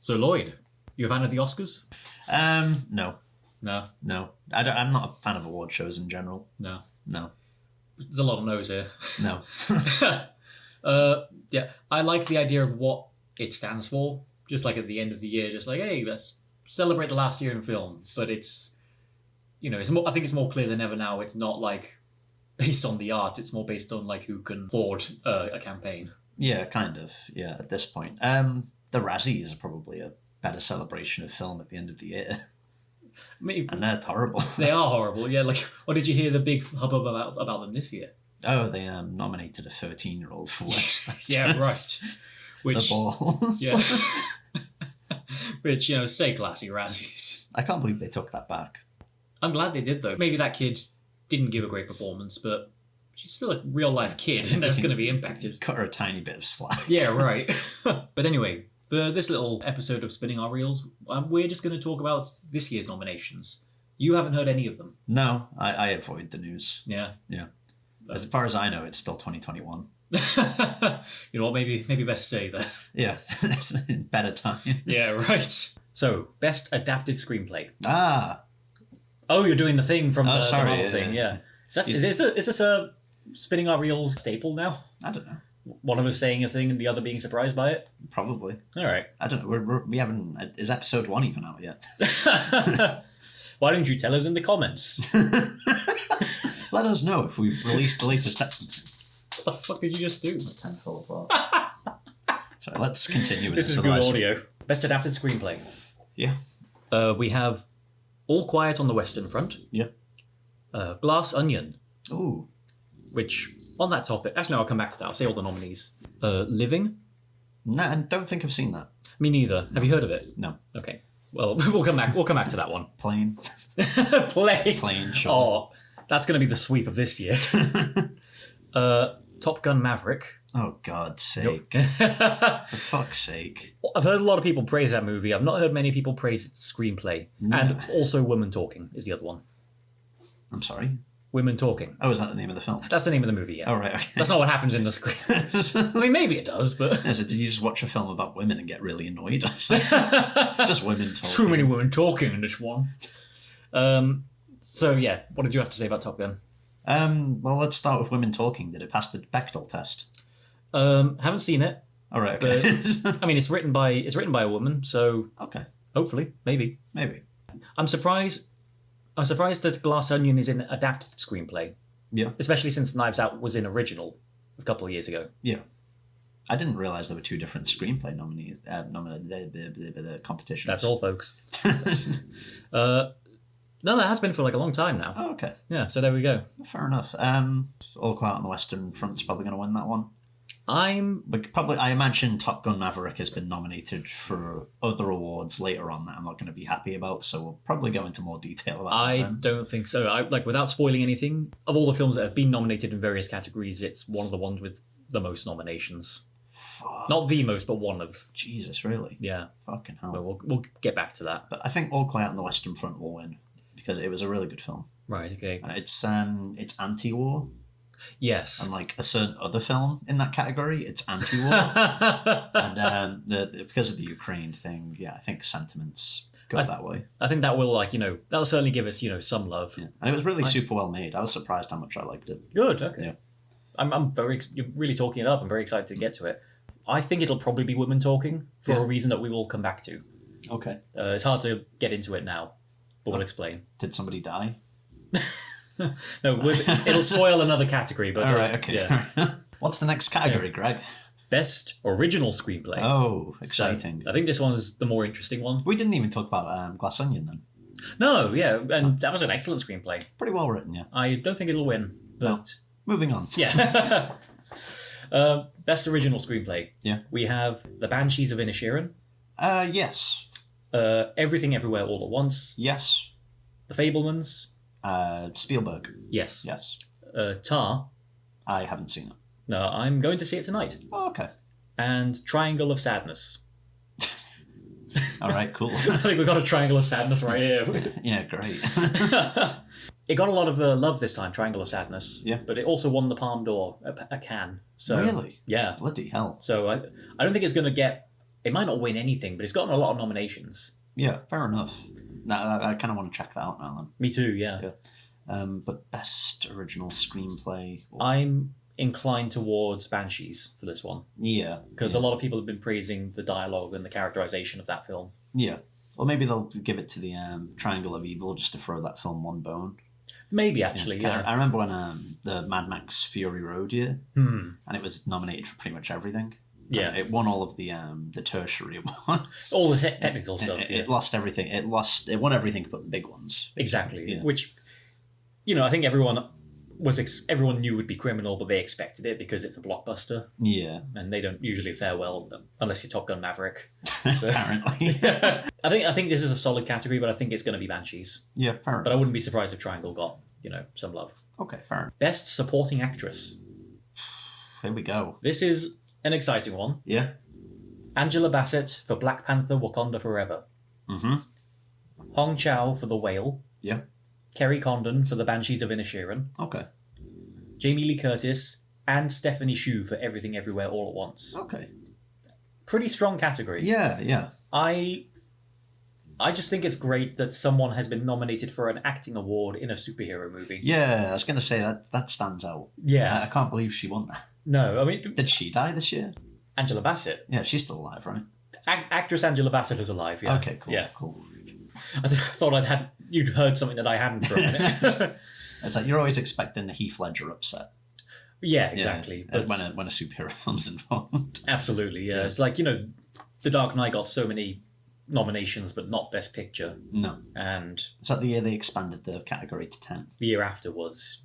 So Lloyd, you a fan of the Oscars? No. No. I'm not a fan of award shows in general. No. No. There's a lot of no's here. No. Yeah, I like the idea of what it stands for. Just like at the end of the year, just like, hey, let's celebrate the last year in film. But it's, it's more, I think it's more clear than ever now. It's not like based on the art. It's more based on like who can afford a campaign. Yeah, kind of. Yeah, at this point. The Razzies are probably a better celebration of film at the end of the year. Maybe. And they're horrible. They are horrible, yeah. Like, or did you hear the big hubbub about them this year? Oh, they nominated a 13-year-old for West. Yeah, right. Which, the balls. Yeah. Which, stay classy, Razzies. I can't believe they took that back. I'm glad they did, though. Maybe that kid didn't give a great performance, but she's still a real-life kid, and that's going to be impacted. Cut her a tiny bit of slack. Yeah, right. But anyway, for this little episode of Spinning Our Reels, we're just going to talk about this year's nominations. You haven't heard any of them. No, I avoid the news. Yeah. Yeah. As far as I know, it's still 2021. You know what, maybe best stay there. Yeah, better times. Yeah, right. So, best adapted screenplay. Ah. Oh, you're doing the thing from the Marvel yeah, thing, yeah. Is this a Spinning Our Reels staple now? I don't know. One of us saying a thing and the other being surprised by it? Probably. All right. I don't know. We haven't. Is episode 1 even out yet? Why don't you tell us in the comments? Let us know if we've released the latest episode. What the fuck did you just do? My pen fell apart. Sorry, let's continue with this. This is good audio. Best adapted screenplay. Yeah. We have All Quiet on the Western Front. Yeah. Glass Onion. Ooh. Which, on that topic... Actually, no, I'll come back to that. I'll say all the nominees. Living. No, I don't think I've seen that. Me neither. Have you heard of it? No. Okay. Well, we'll come back to that one. Plain. Plain, sure. Oh, that's going to be the sweep of this year. Top Gun Maverick. Oh, God's sake. For fuck's sake. I've heard a lot of people praise that movie. I've not heard many people praise its screenplay. No. And also Women Talking is the other one. I'm sorry? Women Talking. Oh, is that the name of the film? That's the name of the movie, yeah. Oh, right, okay. That's not what happens in the screen. I mean, maybe it does, but... So did you just watch a film about women and get really annoyed? Just women talking. Too many women talking in this one. So, yeah, what did you have to say about Top Gun? Well, let's start with women talking. Did it pass the Bechdel test? Haven't seen it. All right, okay. But, I mean, it's written by a woman, so... Okay. Hopefully, maybe. Maybe. I'm surprised that Glass Onion is in adapted screenplay. Yeah. Especially since Knives Out was in original a couple of years ago. Yeah. I didn't realise there were 2 different screenplay nominees. The competitions. That's all, folks. No, that has been for like a long time now. Oh, okay. Yeah, so there we go. Fair enough. All Quiet on the Western Front's probably going to win that one. I imagine Top Gun Maverick has been nominated for other awards later on that I'm not going to be happy about, so we'll probably go into more detail about that. I don't think so. Without spoiling anything, of all the films that have been nominated in various categories, it's one of the ones with the most nominations. Fuck. Not the most, but one of. Jesus, really? Yeah. Fucking hell. But we'll get back to that. But I think All Quiet on the Western Front will win, because it was a really good film. Right, okay. It's anti-war. Yes. Unlike a certain other film in that category, it's anti-war. And because of the Ukraine thing, yeah, I think sentiments go that way. I think that will, that'll certainly give it, some love. Yeah. And it was really super well made. I was surprised how much I liked it. Good, okay. Yeah. You're really talking it up. I'm very excited to get to it. I think it'll probably be Women Talking for a reason that we will come back to. Okay. It's hard to get into it now, but we'll explain. Did somebody die? No, it'll spoil another category. But all right, okay. Yeah. What's the next category, Greg? Best Original Screenplay. Oh, exciting. So I think this one is the more interesting one. We didn't even talk about Glass Onion then. No, yeah, and that was an excellent screenplay. Pretty well written, yeah. I don't think it'll win, but... No. Moving on. Yeah. Best Original Screenplay. Yeah. We have The Banshees of Inisherin. Yes. Everything Everywhere All at Once. Yes. The Fabelmans. Spielberg. Yes. Yes. Tar. I haven't seen it. No, I'm going to see it tonight. Oh, okay. And Triangle of Sadness. All right, cool. I think we've got a Triangle of Sadness right here. Yeah, great. It got a lot of love this time, Triangle of Sadness. Yeah. But it also won the Palme d'Or, a Cannes. So, really? Yeah. Bloody hell. So I don't think it's going to get It might not win anything, but it's gotten a lot of nominations. Yeah, fair enough. Now, I kind of want to check that out now then. Me too, yeah. But best original screenplay... I'm inclined towards Banshees for this one. Yeah. Because a lot of people have been praising the dialogue and the characterization of that film. Yeah. Or maybe they'll give it to the Triangle of Evil just to throw that film one bone. Maybe, actually, yeah. I remember when the Mad Max Fury Road year, and it was nominated for pretty much everything. Yeah. It won all of the tertiary awards. All the technical stuff, It lost everything. It won everything but the big ones. Exactly. Yeah. Which, I think everyone knew would be criminal, but they expected it because it's a blockbuster. Yeah. And they don't usually fare well unless you're Top Gun Maverick. So. Apparently. I think this is a solid category, but I think it's going to be Banshees. Yeah, fair enough. But I wouldn't be surprised if Triangle got, some love. Okay, fair enough. Best Supporting Actress. Here we go. This is an exciting one. Yeah. Angela Bassett for Black Panther Wakanda Forever. Mm-hmm. Hong Chow for The Whale. Yeah. Kerry Condon for The Banshees of Inisherin. Okay. Jamie Lee Curtis and Stephanie Hsu for Everything Everywhere All at Once. Okay. Pretty strong category. Yeah, yeah. I just think it's great that someone has been nominated for an acting award in a superhero movie. Yeah, I was going to say that stands out. Yeah. I can't believe she won that. No, I mean... Did she die this year? Angela Bassett. Yeah, she's still alive, right? Actress Angela Bassett is alive, yeah. Okay, cool. Yeah. Cool. I thought you'd heard something that I hadn't for a minute. It's like you're always expecting the Heath Ledger upset. Yeah, exactly. Yeah, but when a superhero film's involved. Absolutely, yeah. It's like, The Dark Knight got so many nominations, but not Best Picture. No. And Is that the year they expanded the category to 10? the year after was...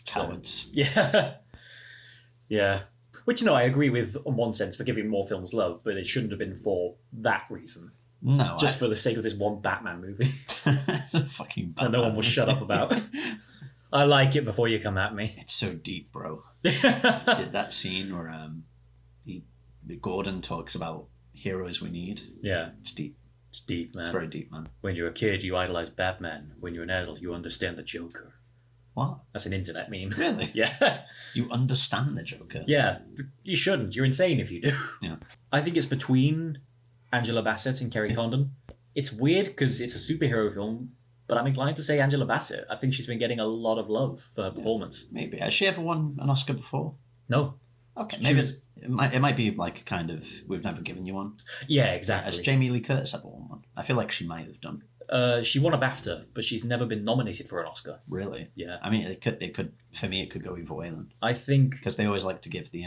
Cowards. Yeah. Yeah. Which, I agree with in one sense for giving more films love, but it shouldn't have been for that reason. No. Just for the sake of this one Batman movie. Fucking Batman. That no one will shut up about. I like it before you come at me. It's so deep, bro. Yeah, that scene where Gordon talks about heroes we need. Yeah. It's deep. It's deep, man. It's very deep, man. When you're a kid, you idolize Batman. When you're an adult, you understand the Joker. What? That's an internet meme. Really? Yeah. You understand the Joker? Yeah. You shouldn't. You're insane if you do. Yeah. I think it's between Angela Bassett and Kerry Condon. It's weird because it's a superhero film, but I'm inclined to say Angela Bassett. I think she's been getting a lot of love for her performance. Maybe. Has she ever won an Oscar before? No. Okay. Maybe it might be like a kind of we've never given you one. Yeah, exactly. Has Jamie Lee Curtis ever won one? I feel like she might have done. She won a BAFTA, but she's never been nominated for an Oscar. Really? Yeah. I mean, it could. For me, it could go either way then. I think because they always like to give the,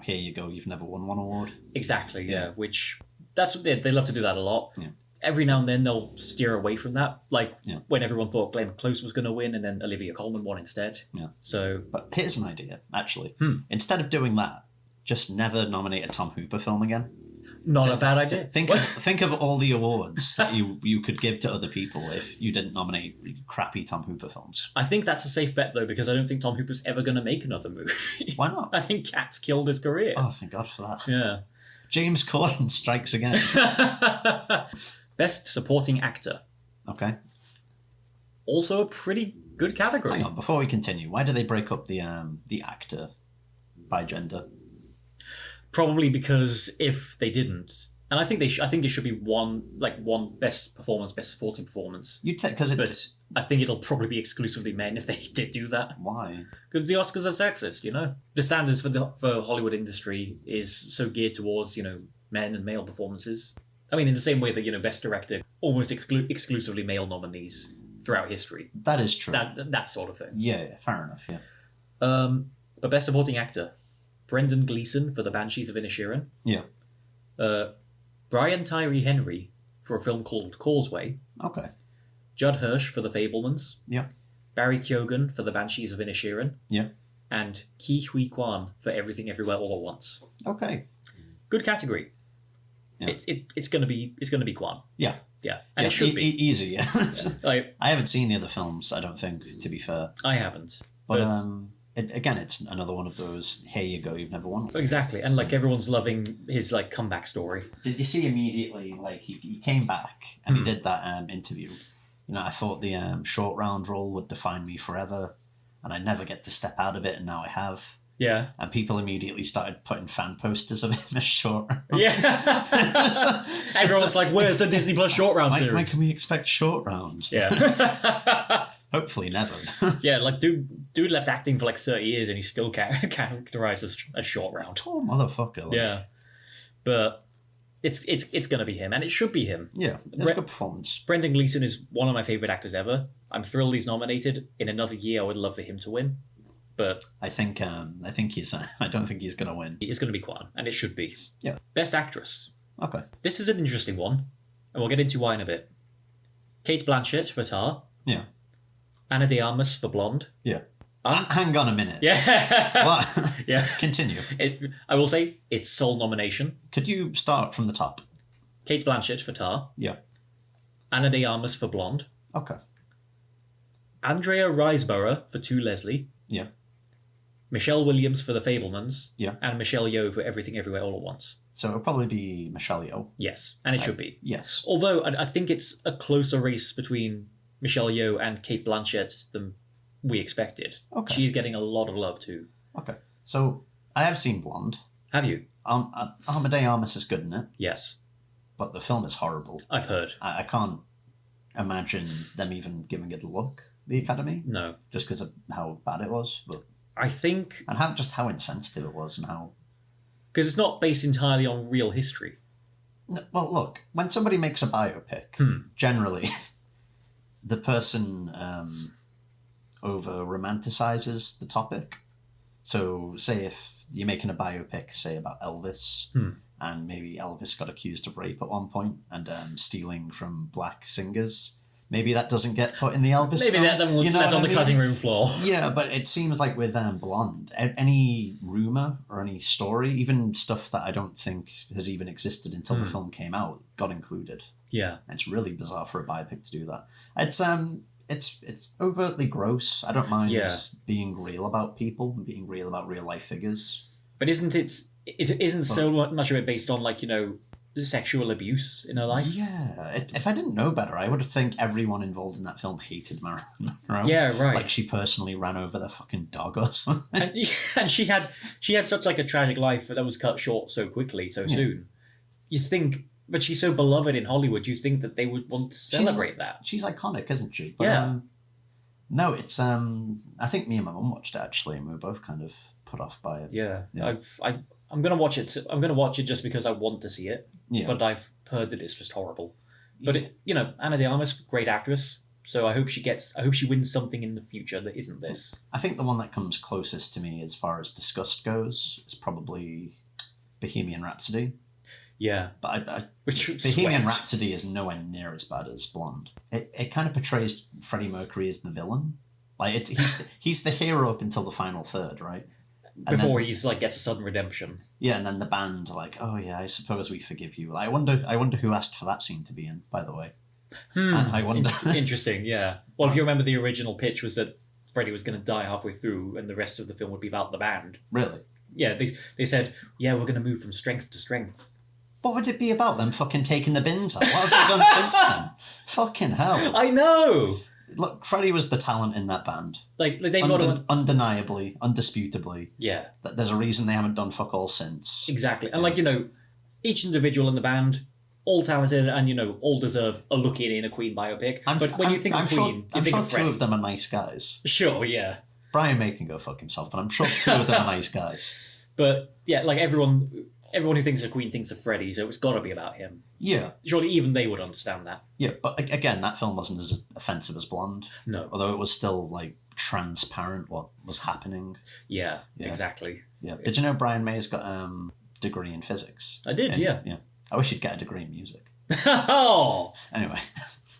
here you go, you've never won one award. Exactly. Yeah. Which that's what they love to do that a lot. Yeah. Every now and then they'll steer away from that, like Yeah. when everyone thought Glenn Close was going to win, and then Olivia Colman won instead. Yeah. So, but here's an idea. Actually, instead of doing that, just never nominate a Tom Hooper film again. Not a bad idea. Think of all the awards that you could give to other people if you didn't nominate crappy Tom Hooper films. I think that's a safe bet though, because I don't think Tom Hooper's ever going to make another movie. Why not? I think Cats killed his career. Oh, thank God for that. Yeah. James Corden strikes again. Best Supporting Actor. Okay. Also a pretty good category. Hang on, before we continue, why do they break up the actor by gender? Probably because if they didn't, and I think I think it should be one best performance, best supporting performance. You'd take because but I think it'll probably be exclusively men if they did do that. Why? Because the Oscars are sexist, The standards for Hollywood industry is so geared towards men and male performances. I mean, in the same way that best director almost exclusively male nominees throughout history. That is true. That sort of thing. Yeah, fair enough. Yeah. But best supporting actor. Brendan Gleeson for The Banshees of Inisherin. Yeah. Brian Tyree Henry for a film called Causeway. Okay. Judd Hirsch for The Fabelmans. Yeah. Barry Keoghan for The Banshees of Inisherin. Yeah. And Ke Huy Quan for Everything Everywhere All at Once. Okay. Good category. Yeah. It's gonna be Quan. Yeah. Yeah. And it should be easy. Yeah. Like, I haven't seen the other films. I don't think, to be fair. I haven't. But again, it's another one of those. Here you go. You've never won. Exactly, and everyone's loving his comeback story. Did you see immediately? He came back and he did that interview. I thought the short round role would define me forever, and I never get to step out of it, and now I have. Yeah. And people immediately started putting fan posters of it in a short round. Yeah. Everyone's like, where's the Disney Plus short round series? When can we expect short rounds? Yeah. Hopefully never. Yeah, like dude left acting for like 30 years and he's still characterized as a short round. Poor motherfucker. Like. Yeah. But it's going to be him, and it should be him. Yeah, it's a good performance. Brendan Gleeson is one of my favourite actors ever. I'm thrilled he's nominated. In another year, I would love for him to win. But I think he's. I don't think he's going to win. It's going to be Kwan, and it should be. Yeah. Best actress. Okay. This is an interesting one, and we'll get into why in a bit. Kate Blanchett for Tar. Yeah. Ana de Armas for Blonde. Yeah. Hang on a minute. Yeah. What? Yeah. Continue. I will say it's sole nomination. Could you start from the top? Kate Blanchett for Tar. Yeah. Ana de Armas for Blonde. Okay. Andrea Riseborough for To Leslie. Yeah. Michelle Williams for The Fabelmans. Yeah. And Michelle Yeoh for Everything Everywhere All at Once. So it'll probably be Michelle Yeoh. Yes, and it should be. Yes. Although I think it's a closer race between Michelle Yeoh and Kate Blanchett than we expected. Okay. She's getting a lot of love too. Okay. So I have seen Blonde. Have you? Ana de Armas is good in it, Yes, but the film is horrible. I've heard. I can't imagine them even giving it a look, the Academy, No. just because of how bad it was, I think and how insensitive it was, and how. because it's not based entirely on real history. Well, look, when somebody makes a biopic, generally, the person over romanticizes the topic. So, say if you're making a biopic, say about Elvis, and maybe Elvis got accused of rape at one point and stealing from black singers. Maybe that doesn't get put in the Elvis Maybe film. that was left on the cutting room floor. Yeah, but it seems like with Blonde, any rumour or any story, even stuff that I don't think has even existed until the film came out, got included. Yeah. It's really bizarre for a biopic to do that. It's overtly gross. I don't mind being real about people and being real about real life figures. But isn't it isn't so much of it based on sexual abuse in her life? Yeah. If I didn't know better, I would think everyone involved in that film hated Marilyn Monroe. Yeah, right. Like she personally ran over their fucking dog or something. And she had such a tragic life that was cut short so quickly, so soon. You think, but she's so beloved in Hollywood, you think that they would want to celebrate that. She's iconic, isn't she? But, yeah. No, it's I think me and my mum watched it actually, and we were both kind of put off by it. Yeah. I'm gonna watch it. I'm gonna watch it just because I want to see it. Yeah. But I've heard that it's just horrible. But Ana de Armas, great actress. So I hope she wins something in the future that isn't this. I think the one that comes closest to me as far as disgust goes is probably Bohemian Rhapsody. Yeah. But Bohemian Rhapsody is nowhere near as bad as Blonde. It kind of portrays Freddie Mercury as the villain. Like he's the hero up until the final third, right? Before he's gets a sudden redemption. Yeah, and then the band are like, oh yeah, I suppose we forgive you. I wonder who asked for that scene to be in, by the way. I wonder. Interesting, yeah. Well, if you remember, the original pitch was that Freddie was going to die halfway through, and the rest of the film would be about the band. Really? Yeah, they said, yeah, we're going to move from strength to strength. What would it be about them fucking taking the bins out? What have they done since then? Fucking hell. I know! Look, Freddie was the talent in that band. They've got undeniably, undisputably. Yeah. There's a reason they haven't done fuck all since. Exactly. And each individual in the band, all talented and, all deserve a look in a Queen biopic. But when you think of Queen, you think of Freddie. Two of them are nice guys. Sure, yeah. Brian May can go fuck himself, but I'm sure two of them are nice guys. But, yeah, everyone who thinks of Queen thinks of Freddie, so it's got to be about him. Yeah. Surely even they would understand that. Yeah, but again, that film wasn't as offensive as Blonde. No. Although it was still, transparent what was happening. Yeah, exactly. Yeah. Did you know Brian May's got a degree in physics? I did, yeah. Yeah. I wish he'd get a degree in music. Oh! Anyway,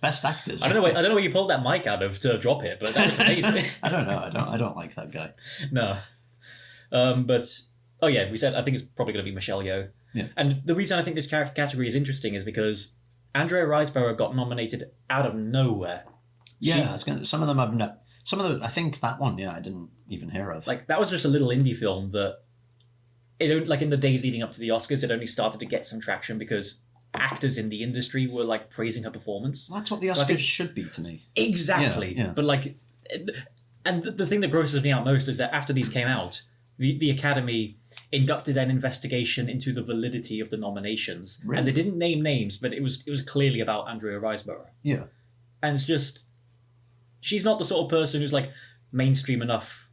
best actors. I don't know where you pulled that mic out of to drop it, but that was amazing. I don't know. I don't like that guy. No. But... Oh yeah, we said I think it's probably going to be Michelle Yeoh. Yeah. And the reason I think this category is interesting is because Andrea Riseborough got nominated out of nowhere. Yeah, some of them I think that one, I didn't even hear of. That was just a little indie film that in the days leading up to the Oscars, it only started to get some traction because actors in the industry were praising her performance. Well, that's what the Oscars should be to me. Exactly. Yeah. But and the thing that grosses me out most is that after these came out, the Academy inducted an investigation into the validity of the nominations, Really? and they didn't name names, but it was clearly about Andrea Riseborough. Yeah. And it's just, she's not the sort of person who's like mainstream enough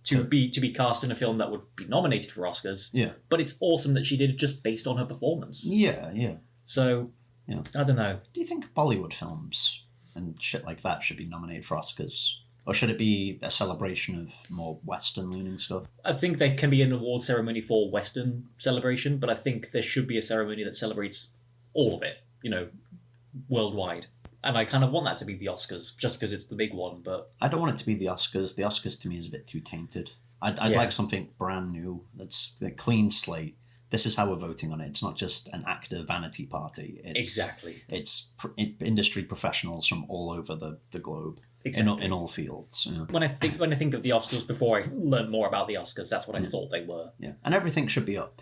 to be cast in a film that would be nominated for Oscars. Yeah. But it's awesome that she did it just based on her performance. Yeah, yeah. So, Yeah. I don't know. Do you think Bollywood films and shit like that should be nominated for Oscars? Or should it be a celebration of more Western-leaning stuff? I think there can be an award ceremony for Western celebration, but I think there should be a ceremony that celebrates all of it, worldwide. And I kind of want that to be the Oscars, just because it's the big one, but... I don't want it to be the Oscars. The Oscars, to me, is a bit too tainted. I'd like something brand new, that's a clean slate. This is how we're voting on it. It's not just an actor vanity party. Exactly. It's industry professionals from all over the globe. Exactly. In all fields. Yeah. When I think of the Oscars before I learned more about the Oscars, that's what I thought they were. Yeah, and everything should be up.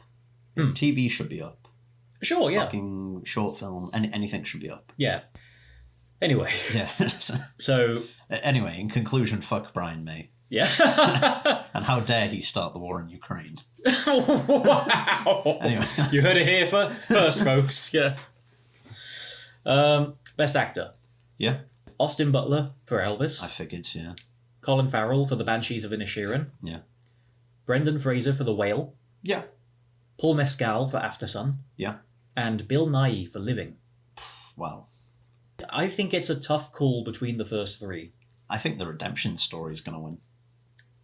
TV should be up. Sure, yeah. Fucking short film, anything should be up. Yeah. Anyway. Yeah. So. Anyway, in conclusion, fuck Brian May. Yeah. And how dare he start the war in Ukraine? Wow. Anyway. You heard it here first, folks. Yeah. Best actor. Yeah. Austin Butler for Elvis. I figured, yeah. Colin Farrell for The Banshees of Inisherin. Yeah. Brendan Fraser for The Whale. Yeah. Paul Mescal for Aftersun. Yeah. And Bill Nighy for Living. Well, I think it's a tough call between the first three. I think the redemption story is going to win.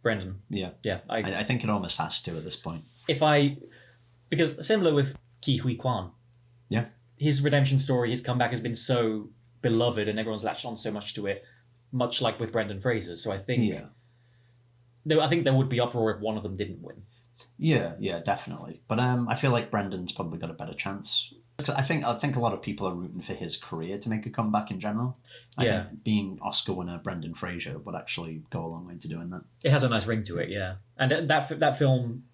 Brendan. Yeah. Yeah. I think it almost has to at this point. Because similar with Ke Huy Quan. Yeah. His redemption story, his comeback has been so beloved and everyone's latched on so much to it, much like with Brendan Fraser. So I think I think there would be uproar if one of them didn't win. Yeah, definitely. But I feel like Brendan's probably got a better chance. I think a lot of people are rooting for his career to make a comeback in general. I think being Oscar winner Brendan Fraser would actually go a long way to doing that. It has a nice ring to it, yeah. And that film,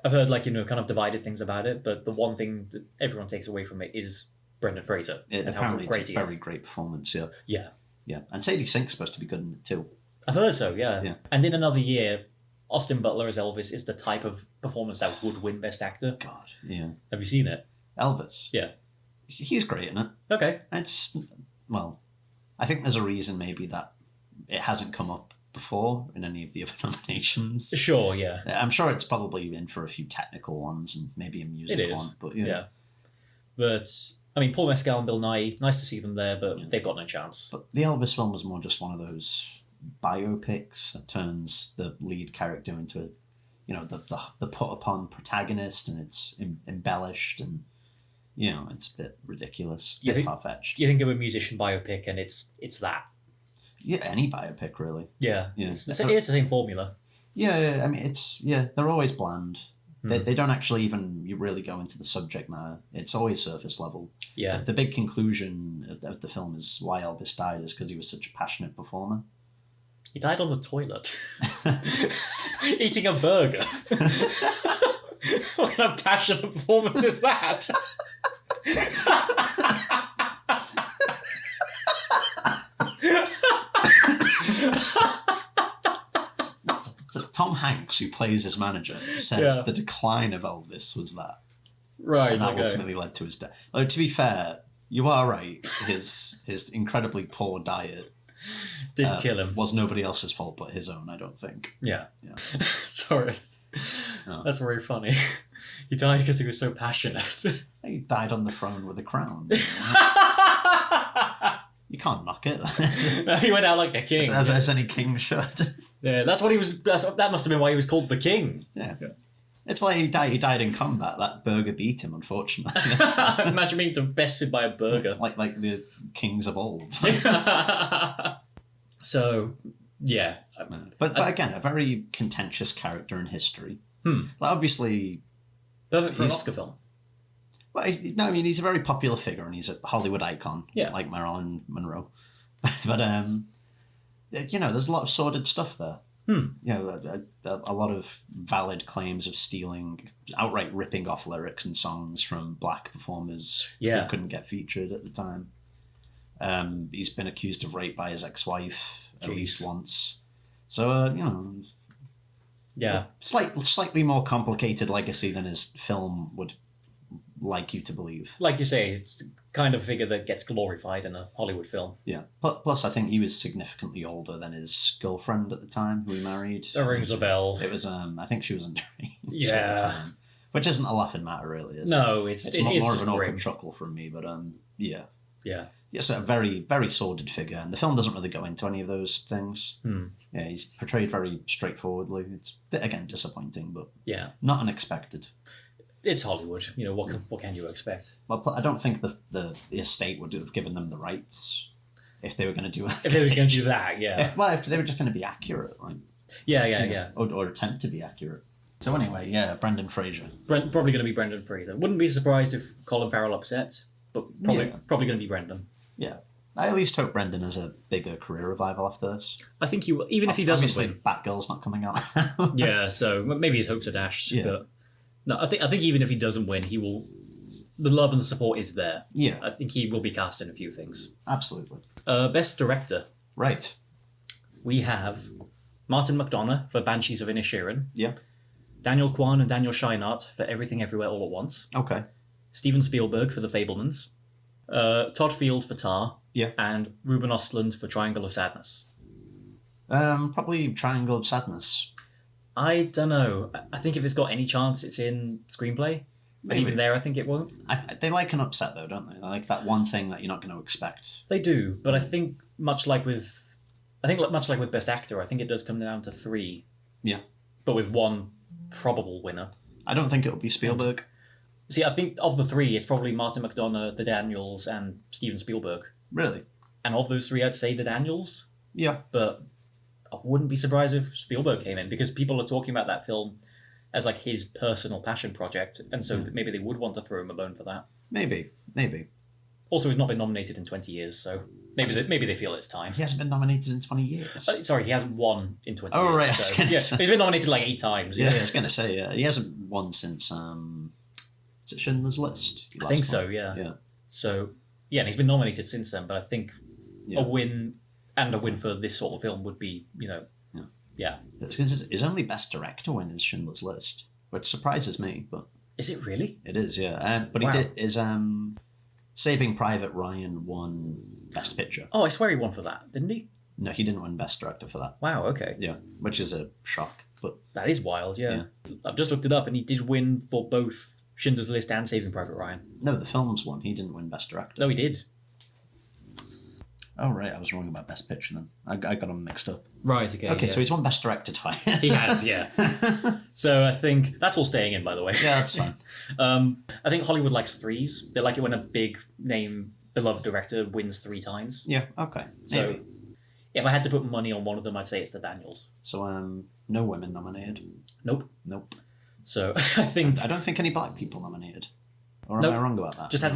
I've heard kind of divided things about it, but the one thing that everyone takes away from it is Brendan Fraser. Apparently it's a very great performance, yeah. Yeah. Yeah, and Sadie Sink's supposed to be good in it too. I've heard so, yeah. And in another year, Austin Butler as Elvis is the type of performance that would win Best Actor. God, yeah. Have you seen it? Elvis? Yeah. He's great in it. Okay. I think there's a reason maybe that it hasn't come up before in any of the other nominations. Sure, yeah. I'm sure it's probably in for a few technical ones and maybe a music one. But yeah. But, I mean, Paul Mescal and Bill Nighy, nice to see them there, but they've got no chance. But the Elvis film was more just one of those biopics that turns the lead character into the put-upon protagonist, and it's embellished, and it's a bit ridiculous, a bit far-fetched. You think of a musician biopic and it's that. Yeah, any biopic, really. Yeah. It's the same formula. Yeah, I mean, they're always bland. They don't actually even really go into the subject matter. It's always surface level. Yeah. The big conclusion of the film is why Elvis died is because he was such a passionate performer. He died on the toilet. Eating a burger. What kind of passionate performance is that? So Tom Hanks, who plays his manager, says the decline of Elvis was that. Right, and that ultimately led to his death. Although, to be fair, you are right. His incredibly poor diet did kill him. Was nobody else's fault but his own, I don't think. Yeah. Sorry. Oh. That's very funny. He died because he was so passionate. He died on the throne with a crown. You can't knock it. No, he went out like a king. As any king should. Yeah, that's what he was. That must have been why he was called the king. Yeah. It's like he died in combat. That burger beat him, unfortunately. Imagine being bested by a burger. Like the kings of old. So, yeah. But again, a very contentious character in history. Like obviously... Perfect for an Oscar film. Well, no, I mean, he's a very popular figure and he's a Hollywood icon. Yeah. Like Marilyn Monroe. But, there's a lot of sordid stuff there. A lot of valid claims of stealing, outright ripping off lyrics and songs from black performers who couldn't get featured at the time. He's been accused of rape by his ex-wife at least once. So, Yeah. Slightly more complicated legacy than his film would like you to believe. Like you say, it's the kind of figure that gets glorified in a Hollywood film. Yeah. Plus, I think he was significantly older than his girlfriend at the time, who he married. That rings a bell. It was, I think she was underage Yeah. at the time. Which isn't a laughing matter, really, is it? No, It's it more is of just an open grim. chuckle from me, but yeah. Yeah. Yes, a very, very sordid figure, and the film doesn't really go into any of those things. Yeah, he's portrayed very straightforwardly. It's, again, disappointing, but Yeah. not unexpected. It's Hollywood. You know, what can you expect? Well, I don't think the estate would have given them the rights if they were going to do it. If they were going to do that, yeah. If they were just going to be accurate, like, Yeah. or attempt to be accurate. So anyway, yeah, Brendan Fraser. Probably going to be Brendan Fraser. Wouldn't be surprised if Colin Farrell upsets, but probably going to be Brendan. Yeah. I at least hope Brendan has a bigger career revival after this. I think he will, even if he doesn't Obviously, win. Batgirl's not coming out. Yeah, so maybe his hopes are dashed. Yeah. But no, I think even if he doesn't win, he will. The love and the support is there. Yeah, I think he will be cast in a few things. absolutely. Best director, Right. we have Martin McDonagh for Banshees of Inisherin, Yeah. Daniel Kwan and Daniel Scheinert for Everything Everywhere All at Once, Okay. Steven Spielberg for The Fabelmans, Todd Field for Tar, Yeah. and Ruben Ostlund for Triangle of Sadness. Probably Triangle of Sadness. I don't know. I think if it's got any chance, it's in screenplay. But Maybe. even there, I think it won't. They like an upset, though, don't they? They like that one thing that you're not going to expect. They do, but I think much like with Best Actor, I think it does come down to 3. Yeah. But with one probable winner. I don't think it'll be Spielberg. See, I think of the 3, it's probably Martin McDonagh, the Daniels, and Steven Spielberg. Really? And of those 3, I'd say the Daniels. Yeah. But I wouldn't be surprised if Spielberg came in, because people are talking about that film as like his personal passion project, and so maybe they would want to throw him a bone for that. Maybe. Also, he's not been nominated in 20 years, so maybe they feel it's time. He hasn't been nominated in 20 years. Sorry, he hasn't won in 20 Oh, years. right, I was So, gonna yeah, say. he's been nominated like 8 times. Yeah, I was going to say, yeah. He hasn't won since, is it Schindler's List? I think so, yeah. Yeah. So, yeah, and he's been nominated since then, but I think Yeah. a win for this sort of film would be, yeah. His only Best Director win is Schindler's List, which surprises me, but Is it really? it is, yeah. But Wow. he did is Saving Private Ryan won Best Picture. Oh, I swear he won for that, didn't he? No, he didn't win Best Director for that. Wow, okay. Yeah, which is a shock. But That is wild, yeah. I've just looked it up, and he did win for both Schindler's List and Saving Private Ryan. no, the film's won. He didn't win Best Director. No, he did. Oh, right, I was wrong about Best Picture then. I got them mixed up. Right, okay. Okay, so he's won Best Director twice. He has, yeah. So I think that's all staying in, by the way. Yeah, that's fine. I think Hollywood likes 3s. They like it when a big name, beloved director wins 3 times. Yeah, okay. So Maybe. if I had to put money on one of them, I'd say it's the Daniels. So, no women nominated. Nope. Nope. So I think I don't think any black people nominated. Or am Nope. I wrong about that? I just had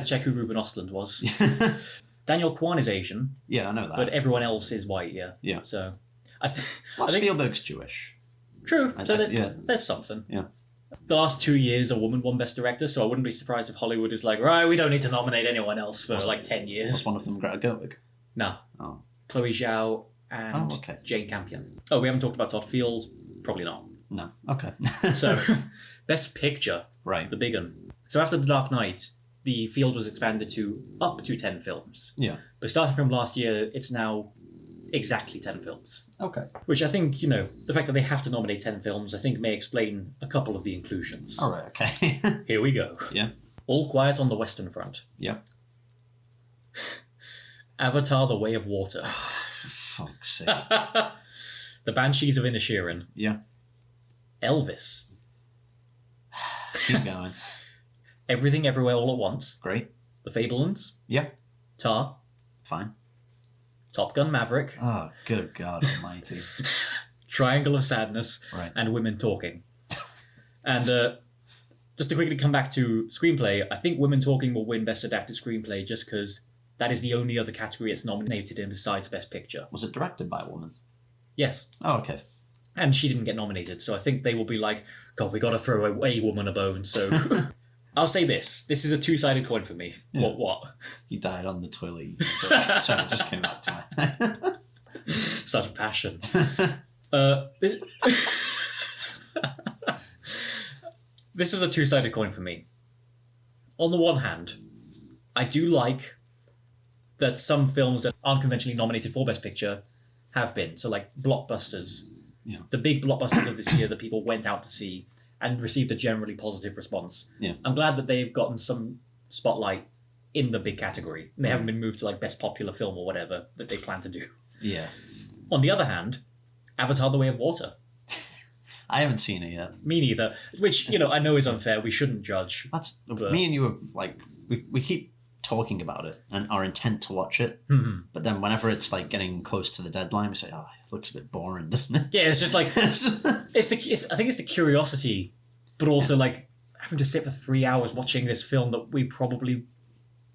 to check who Ruben Ostlund was. Daniel Kwan is Asian, Yeah, I know that. but everyone else is white. Yeah. Yeah. So Well, I think Spielberg's Jewish. true. I- So I- yeah. there's something. Yeah. The last 2 years, a woman won Best Director, so I wouldn't be surprised if Hollywood is like, right, we don't need to nominate anyone else for like 10 Was years. one of them Greta Gerwig? No. Oh. Chloe Zhao and Oh, okay. Jane Campion. Oh, we haven't talked about Todd Field. Probably not. No. Okay. So, Best Picture, right. the big one. So after The Dark Knight, the field was expanded to up to 10 films. Yeah. But starting from last year, it's now exactly 10 films. Okay. Which I think, the fact that they have to nominate 10 films, I think may explain a couple of the inclusions. All right. Okay. Here we go. Yeah. All Quiet on the Western Front. Yeah. Avatar: The Way of Water. For fuck's sake. The Banshees of Inisherin. Yeah. Elvis. Keep going. Everything Everywhere All at Once. Great. The Fabelmans. Yeah. Tar. Fine. Top Gun Maverick. Oh, good God Almighty. Triangle of Sadness. Right. And Women Talking. And just to quickly come back to screenplay, I think Women Talking will win Best Adapted Screenplay just because that is the only other category it's nominated in besides Best Picture. Was it directed by a woman? Yes. Oh, okay. And she didn't get nominated, so I think they will be like, God, we got to throw a woman a bone. So I'll say this: this is a 2-sided coin for me. Yeah. What? He died on the Twilly. Sorry, it just came back to me. Such passion. This is a two-sided coin for me. On the one hand, I do like that some films that aren't conventionally nominated for Best Picture have been. So like blockbusters. Yeah. The big blockbusters of this year that people went out to see and received a generally positive response. Yeah. I'm glad that they've gotten some spotlight in the big category. They haven't been moved to like Best Popular Film or whatever that they plan to do. Yeah. On the other hand, Avatar: The Way of Water. I haven't seen it yet. Me neither. Which, I know is unfair. We shouldn't judge. That's But- me and you have like we keep talking about it and our intent to watch it, but then whenever it's like getting close to the deadline, we say, "Oh, it looks a bit boring, doesn't it?" Yeah, it's just like I think it's the curiosity, but also like having to sit for 3 hours watching this film that we probably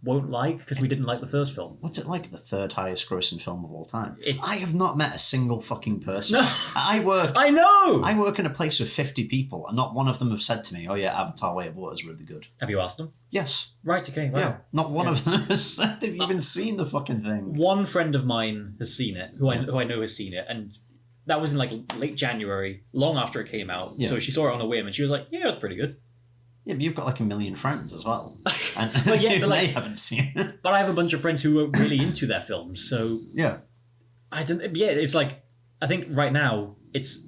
won't like because we didn't like the first film. What's it like? The third highest grossing film of all time. It- I have not met a single fucking person. No. I work I work in a place with 50 people, and not one of them have said to me, "Oh yeah, Avatar: Way of Water is really good." Have you asked them? Yes. Right. Okay. Wow. Yeah. Not one of them has said they've even seen the fucking thing. One friend of mine has seen it, who I know has seen it, and that was in like late January, long after it came out. Yeah. So she saw it on a whim, and she was like, "Yeah, it's pretty good." Yeah, but you've got like a million friends as well, and Well, yeah, but, like- they haven't seen it. But I have a bunch of friends who are really into their films, so Yeah. I don't. Yeah, it's like I think right now it's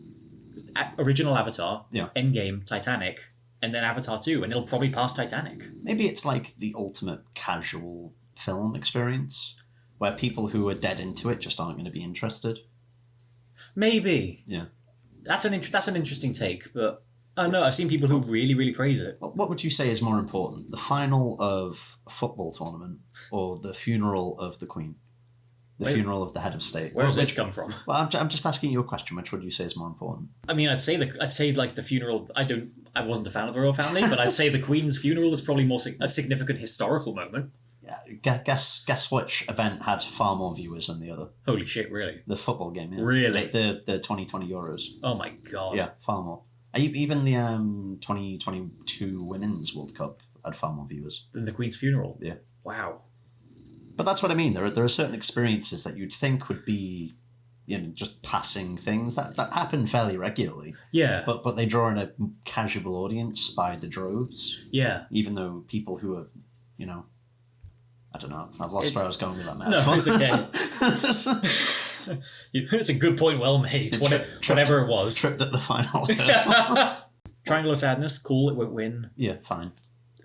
original Avatar, Yeah. Endgame, Titanic, and then Avatar 2, and it'll probably pass Titanic. Maybe it's like the ultimate casual film experience, where people who are dead into it just aren't going to be interested. Maybe. Yeah. That's an interesting take, but I don't know. I've seen people who really, really praise it. What would you say is more important, the final of a football tournament or the funeral of the Queen? The Wait. funeral of the head of state? Where does this come from? Well, I'm just asking you a question. Which would you say is more important? I mean, I'd say like the funeral. I wasn't a fan of the royal family, but I'd say the Queen's funeral is probably more a significant historical moment. Yeah, guess which event had far more viewers than the other? Holy shit! Really? The football game, yeah. Really? The 2020 Euros. Oh my god! Yeah, far more. Even the 2022 Women's World Cup had far more viewers. Than the Queen's funeral. Yeah. Wow. But that's what I mean. There are certain experiences that you'd think would be, just passing things that happen fairly regularly. Yeah. But they draw in a casual audience by the droves, Yeah. even though people who are, I don't know. I've lost where I was going with that No, metaphor. it's okay. It's a good point, well made. Whatever it was. Tripped at the final. Triangle of Sadness, cool. It won't win. Yeah, fine.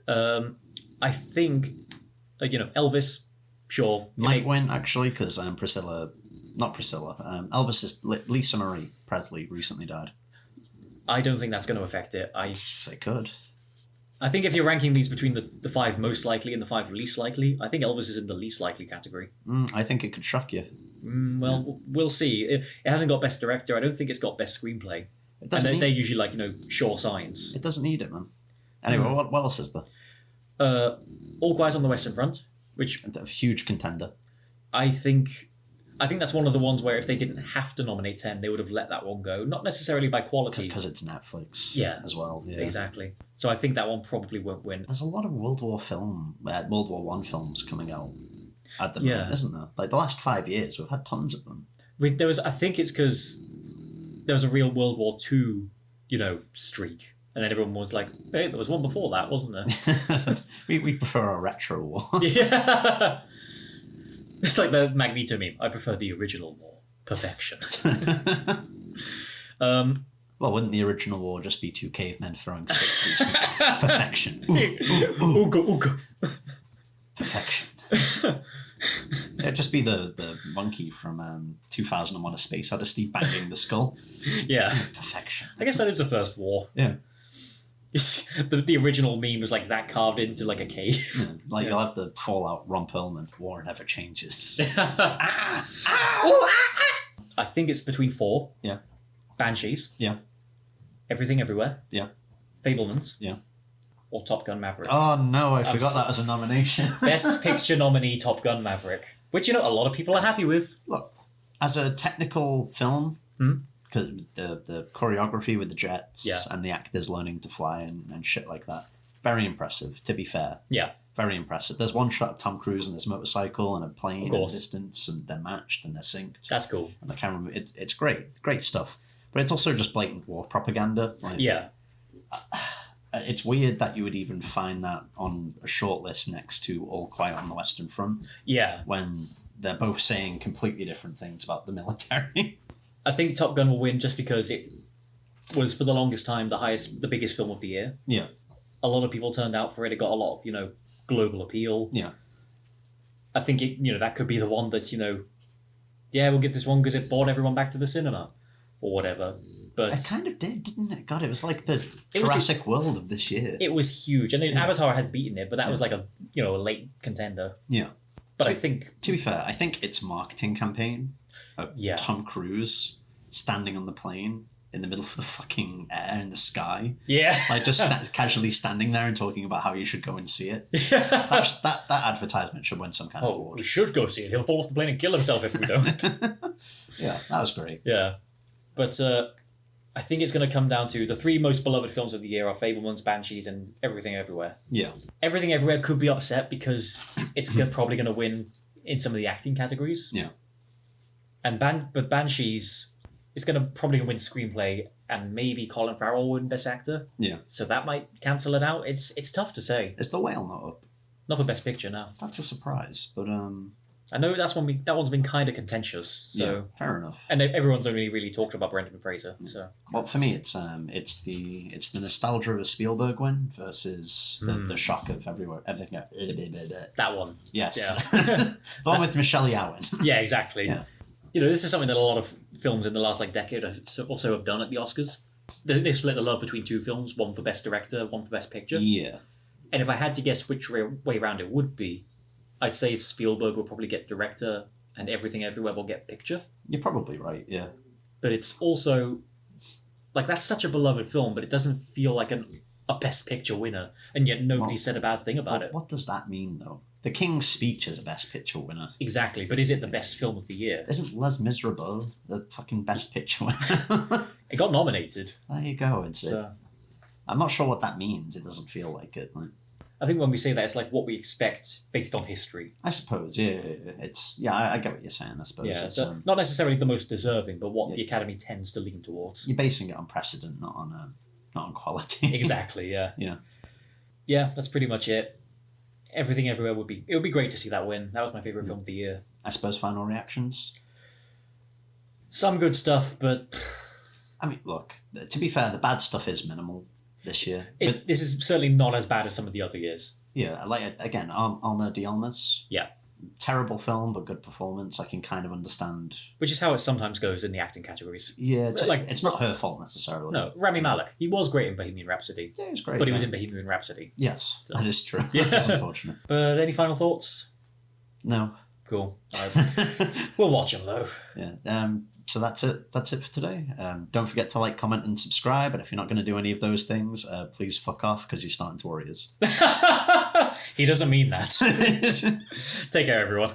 I think, Elvis, sure. Might win actually because Elvis's Lisa Marie Presley recently died. I don't think that's going to affect it. They could. I think if you're ranking these between the 5 most likely and the 5 least likely, I think Elvis is in the least likely category. I think it could shock you. Well, we'll see. It hasn't got Best Director. I don't think it's got Best Screenplay. It doesn't. And they're usually sure signs. It doesn't need it, man. Anyway, what else is there? All Quiet on the Western Front, which A huge contender. I think that's one of the ones where if they didn't have to nominate 10, they would have let that one go. Not necessarily by quality. Because it's Netflix. Yeah. As well. Yeah. Exactly. So I think that one probably won't win. There's a lot of World War One films coming out at the Yeah. moment, isn't there? Like the last 5 years, we've had tons of them. I think it's because there was a real World War II, streak. And then everyone was like, hey, there was one before that, wasn't there? we prefer a retro war. Yeah. It's like the Magneto meme. I prefer the original war. Perfection. Well, wouldn't the original war just be 2 cavemen throwing sticks at each other? Perfection. Ooh, Ooga. perfection. It'd just be the monkey from 2001: A Space Odyssey banging the skull. Yeah. Perfection. I guess that is the first war. Yeah. The original meme was like that carved into like a cave. Yeah. You'll have the Fallout Ron Perlman. War never changes. I think it's between 4. Yeah. Banshees. Yeah. Everything Everywhere. Yeah. Fablemans. Yeah. Or Top Gun Maverick. Oh no, I forgot that as a nomination. Best Picture nominee Top Gun Maverick. Which, a lot of people are happy with. Look, as a technical film, because the choreography with the jets Yeah. and the actors learning to fly and shit like that, very impressive, to be fair. Yeah. Very impressive. There's one shot of Tom Cruise on his motorcycle and a plane Of in the course. distance, and they're matched and they're synced. That's cool. And the camera, it's great. It's great stuff. But it's also just blatant war propaganda. Like, Yeah. It's weird that you would even find that on a shortlist next to All Quiet on the Western Front Yeah. when they're both saying completely different things about the military. I think Top Gun will win just because it was for the longest time the biggest film of the year. Yeah. A lot of people turned out for it. It got a lot of, global appeal. Yeah. I think that could be the one that, we'll get this one because it brought everyone back to the cinema or whatever. But It kind of did, didn't it? God, it was like the It was Jurassic World of this year. it was huge. And then Yeah. Avatar has beaten it, but that Yeah. was like a late contender. Yeah. But So- I think To be fair, I think its marketing campaign of Yeah. Tom Cruise standing on the plane in the middle of the fucking air in the sky, yeah. like just casually standing there and talking about how you should go and see it. That advertisement should win some kind of Oh, we award. should go see it. He'll fall off the plane and kill himself if we don't. Yeah, that was great. Yeah. But I think it's going to come down to the three most beloved films of the year are Fabelmans, Banshees, and Everything Everywhere. Yeah. Everything Everywhere could be upset because it's probably going to win in some of the acting categories. Yeah. But Banshees is going to probably win screenplay, and maybe Colin Farrell will win Best Actor. Yeah. So that might cancel it out. It's tough to say. Is The Whale not up? Not for Best Picture now. That's a surprise, but I know that one's been kind of contentious. So yeah, fair enough. and everyone's only really talked about Brendan Fraser. So Well, for me, it's the nostalgia of a Spielberg win versus the shock of everything. that one. Yes, Yeah. the one with Michelle Yeoh. Yeah, exactly. Yeah. This is something that a lot of films in the last decade also have done at the Oscars. They split the love between two films, one for Best Director, one for Best Picture. Yeah, And if I had to guess which way around it would be, I'd say Spielberg will probably get Director and Everything Everywhere will get Picture. you're probably right. Yeah, But it's also, that's such a beloved film, but it doesn't feel like a Best Picture winner. And yet nobody said a bad thing about it. What does that mean, though? The King's Speech is a Best Picture winner. Exactly. But is it the best film of the year? Isn't Les Miserables the fucking Best Picture winner? It got nominated. There you go. So I'm not sure what that means. It doesn't feel like it. I think when we say that, it's like what we expect based on history. I suppose. Yeah, it's I get what you're saying. I suppose. Yeah, It's, so not necessarily the most deserving, but what the Academy tends to lean towards. you're basing it on precedent, not on quality. Exactly. Yeah. Yeah. Yeah, that's pretty much it. Everything Everywhere would be great to see that win. That was my favorite film of the year. I suppose final reactions. Some good stuff, but I mean, look. To be fair, the bad stuff is minimal this year. But this is certainly not as bad as some of the other years. yeah, like again, Alma Dialmas. Yeah. Terrible film, but good performance. I can kind of understand. Which is how it sometimes goes in the acting categories. Yeah, it's Like- it's not her fault necessarily. No, Rami Malek. He was great in Bohemian Rhapsody, Yeah, it was great. but he was yeah. in Bohemian Rhapsody. Yes, So- that is true. Yeah. That's unfortunate. But any final thoughts? No. Cool. We'll watch them though. Yeah. So that's it. That's it for today. Don't forget to like, comment, and subscribe. And if you're not going to do any of those things, please fuck off because you're starting to worry us. He doesn't mean that. Take care, everyone.